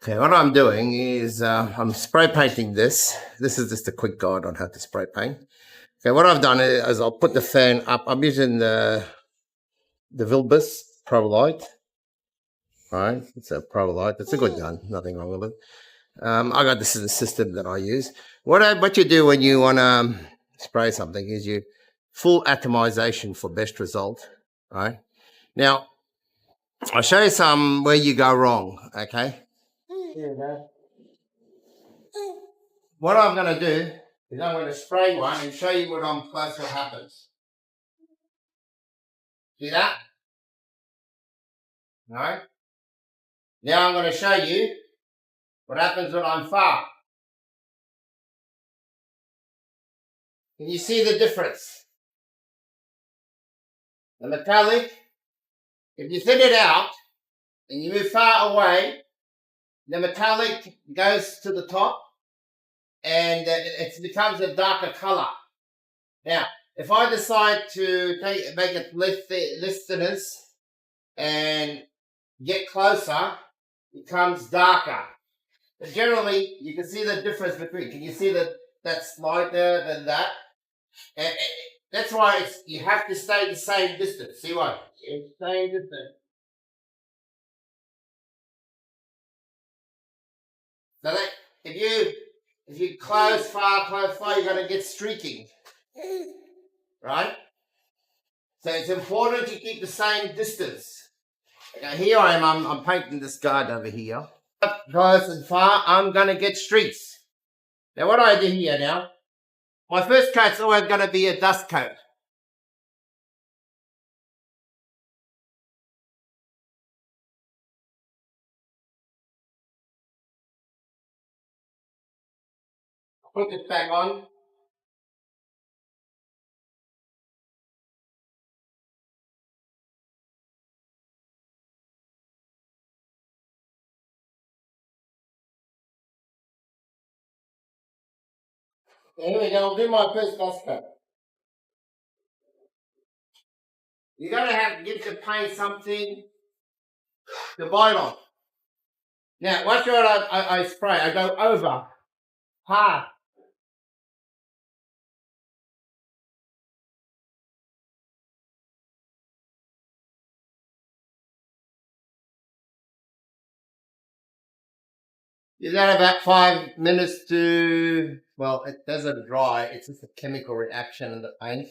Okay, what I'm doing is I'm spray painting this. This is just a quick guide on how to spray paint. Okay, what I've done is I'll put the fan up. I'm using the Devilbis Pro Lite. Right, it's a Pro Lite. It's a good gun. Nothing wrong with it. I got this is the system that I use. What you do when you want to spray something is you full atomization for best result. Right now, I'll show you some where you go wrong. Okay. Here we go. What I'm going to do is I'm going to spray one and show you when I'm close what happens. See that? All right. Now I'm going to show you what happens when I'm far. Can you see the difference? The metallic, if you thin it out and you move far away, the metallic goes to the top and it becomes a darker color. Now, if I decide to make it less thinness and get closer, it becomes darker. But generally, you can see the difference between. Can you see that slide there and that? And that's why you have to stay the same distance. See what? It's the same distance. So that if you close far, you're going to get streaking, right? So it's important to keep the same distance. Now here I am. I'm painting this guard over here. Close and far, I'm going to get streaks. Now what do I do here now? My first coat's always going to be a dust coat. Put it back on. Here we go. I'll do my first dust coat. You're going to have to give the paint something to bite on. Now, watch what I spray. I go over. Hard. Is that about 5 minutes to, well, it doesn't dry. It's just a chemical reaction in the paint.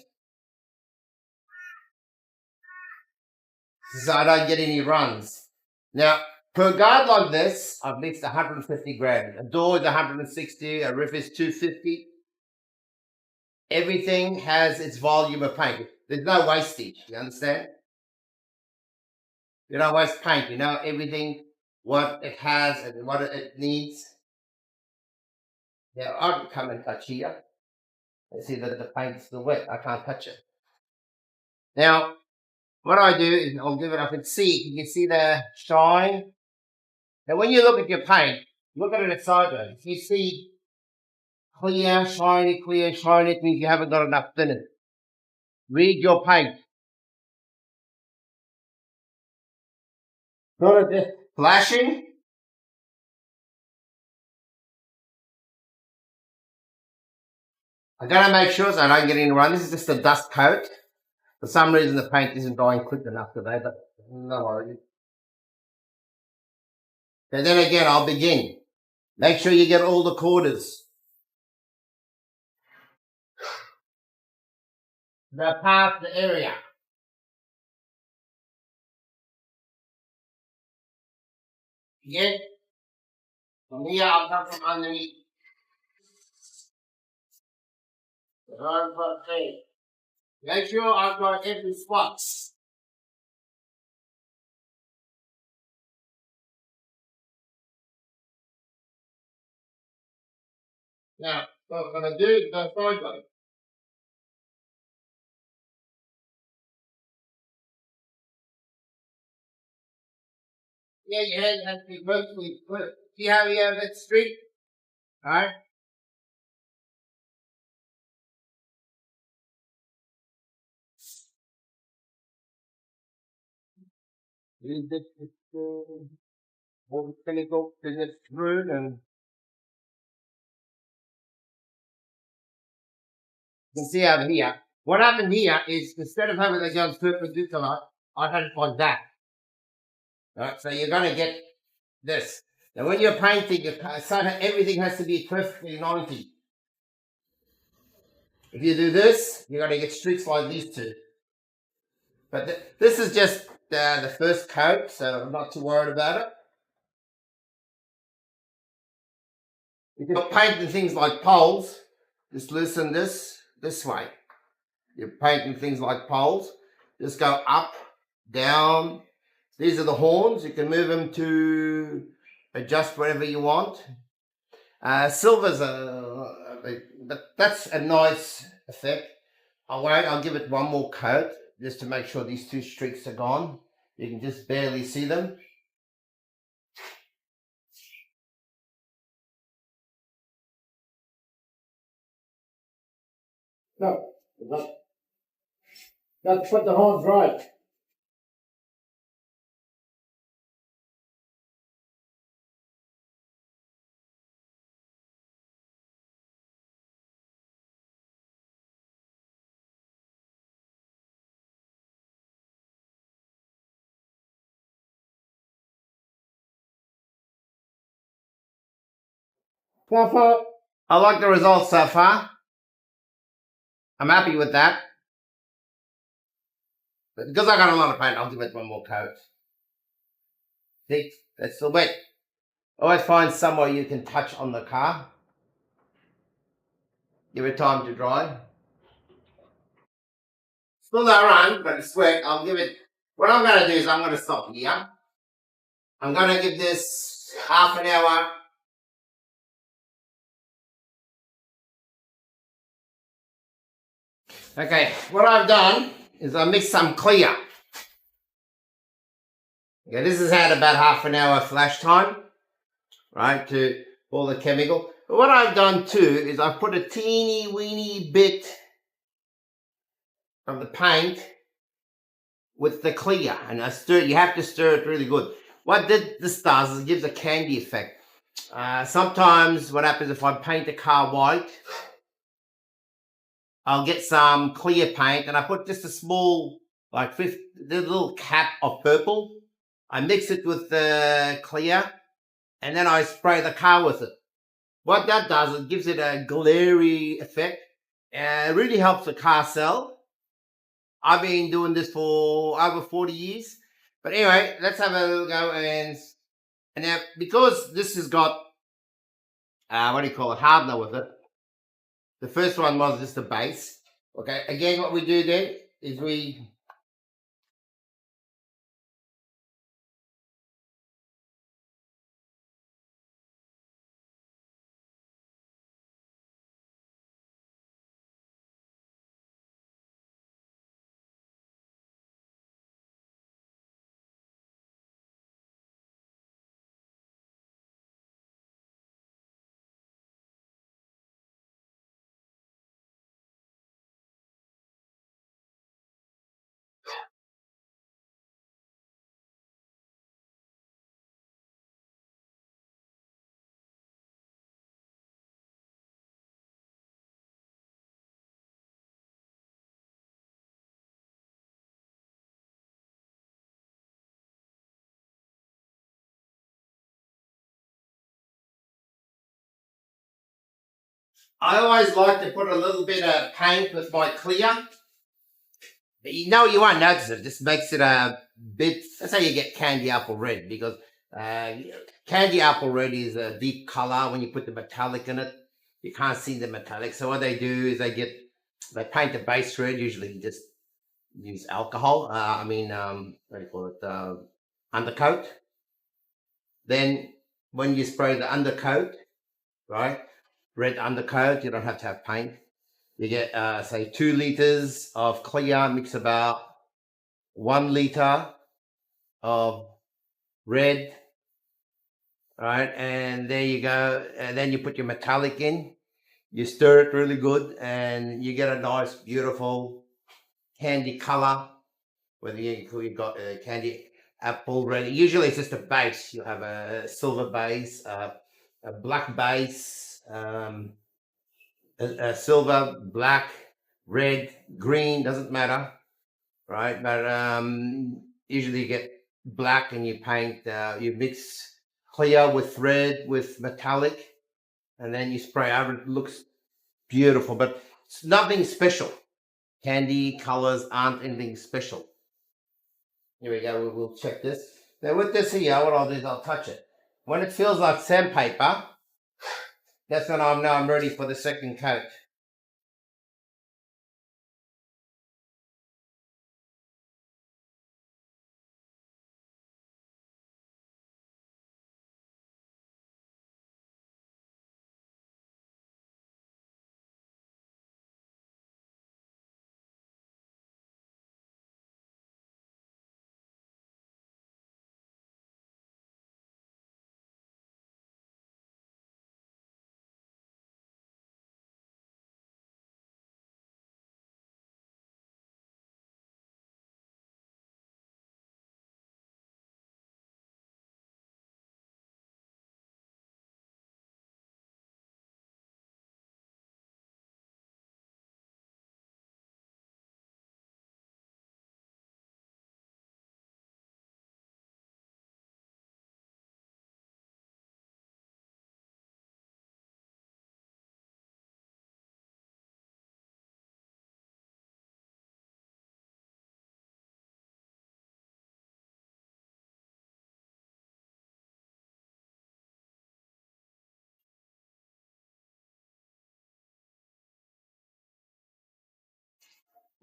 So I don't get any runs. Now, per guard like this, I've mixed 150 grams. A door is 160, a roof is 250. Everything has its volume of paint. There's no wastage, you understand? You don't waste paint, you know everything, what it has and what it needs. Now, I can come and touch here. You see that the paint's still wet. I can't touch it. Now, what I do is I'll give it up and see. You can see the shine. Now, when you look at your paint, look at it sideways. If you see clear, shiny, it means you haven't got enough thinning. Read your paint. Not just flashing. I gotta make sure so I don't get any run. This is just a dust coat. For some reason, the paint isn't drying quick enough today, but no worries. And then again, I'll begin. Make sure you get all the corners. The past the area. Again, from here, I'll come from underneath. Make sure I've got every spot. Now, what I'm going to do is go sideways. Yeah, your head has to be vertically put. See how you have that streak? Alright? all the chemical is through, and you can see over here. What happened here is instead of having the guns perpendicular, I had it like that. Right, so you're going to get this. Now, when you're painting, everything has to be perfectly 90. If you do this, you're going to get streaks like these two. But this is just the first coat, so I'm not too worried about it. If you're painting things like poles, just loosen this way. You're painting things like poles, just go up, down. These are the horns. You can move them to adjust whatever you want. Silver's but that's a nice effect. I'll give it one more coat just to make sure these two streaks are gone. You can just barely see them. No, that's put the horns right. So far, I like the results so far. I'm happy with that. But because I got a lot of paint, I'll give it one more coat. See, that's still wet. Always find somewhere you can touch on the car. Give it time to dry. Still not run, but it's wet. I'll give it. What I'm going to do is I'm going to stop here. I'm going to give this half an hour. Okay, what I've done is I mixed some clear. Okay, this has had about half an hour flash time, right, to all the chemical. But what I've done too is I've put a teeny weeny bit of the paint with the clear, and I stir it. You have to stir it really good. What this does is it gives a candy effect. Sometimes what happens if I paint the car white, I'll get some clear paint and I put just a small, like the little cap of purple. I mix it with the clear and then I spray the car with it. What that does, it gives it a glary effect and it really helps the car sell. I've been doing this for over 40 years. But anyway, let's have a go. And now, because this has got, what do you call it, hardener with it. The first one was just the base. Okay, again, what we do then is I always like to put a little bit of paint with my clear. You know, you won't notice it. It just makes it a bit. That's how you get candy apple red, because candy apple red is a deep color. When you put the metallic in it, you can't see the metallic. So what they do is they paint the base red. Usually, you just use alcohol. What do you call it? Undercoat. Then when you spray the undercoat, right? Red undercoat, you don't have to have paint. You get, say, 2 liters of clear, mix about 1 liter of red, right? And there you go. And then you put your metallic in. You stir it really good, and you get a nice, beautiful candy color. Whether you've got candy, apple ready. Usually it's just a base. You have a silver base, a black base, a silver, black, red, green, doesn't matter, right? But usually you get black and you paint, you mix clear with red with metallic, and then you spray over. It looks beautiful, but it's nothing special. Candy colors aren't anything special. Here we go. We'll check this. Now with this here, what I'll do is I'll touch it. When it feels like sandpaper, that's when I know I'm ready for the second coat.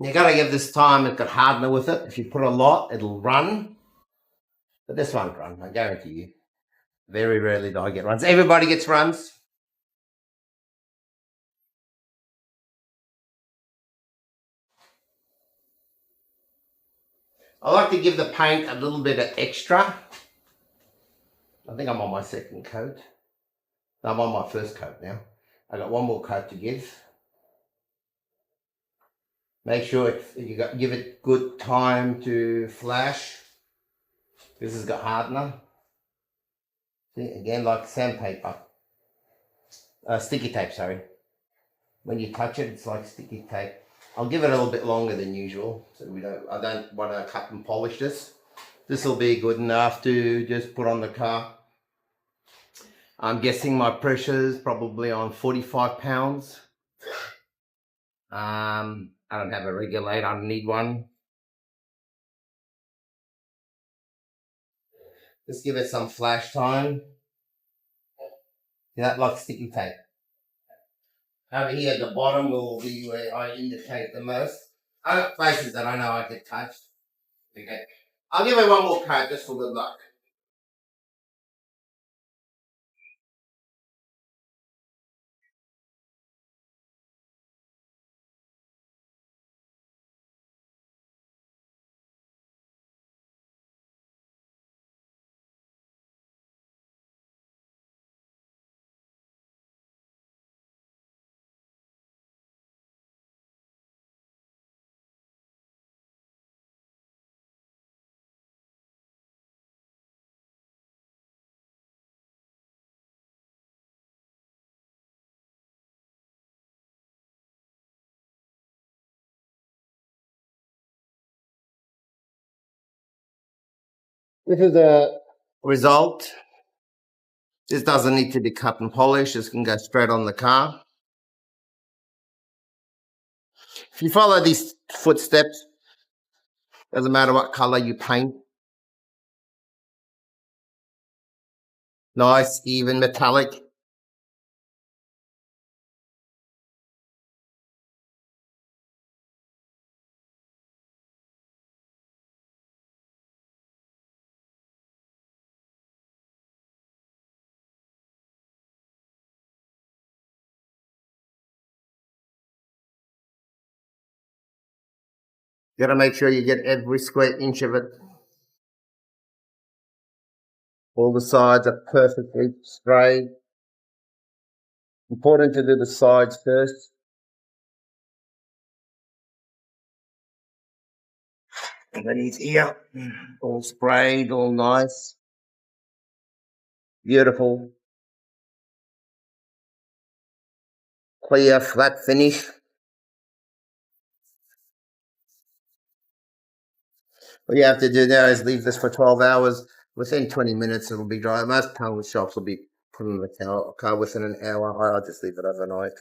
You gotta give this time. It's got hardener with it. If you put a lot, it'll run. But this won't run, I guarantee you. Very rarely do I get runs. Everybody gets runs. I like to give the paint a little bit of extra. I think I'm on my second coat. No, I'm on my first coat now. I got one more coat to give. Make sure give it good time to flash. This has got hardener. See, again, like sandpaper. Sticky tape, sorry. When you touch it, it's like sticky tape. I'll give it a little bit longer than usual, so I don't want to cut and polish this. This will be good enough to just put on the car. I'm guessing my pressure is probably on 45 pounds. I don't have a regulator, I don't need one. Just give it some flash time. That like sticky tape. Over here at the bottom will be where I indicate the most. I got places that I know I get touched. Okay. I'll give it one more coat just for good luck. This is the result. This doesn't need to be cut and polished. This can go straight on the car. If you follow these footsteps, doesn't matter what color you paint. Nice, even metallic. You gotta make sure you get every square inch of it. All the sides are perfectly straight. Important to do the sides first. And then he's here, all sprayed, all nice, beautiful, clear, flat finish. What you have to do now is leave this for 12 hours. Within 20 minutes, it'll be dry. Most color shops will be putting the car within an hour. I'll just leave it overnight.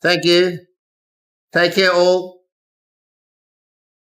Thank you. Take care, all.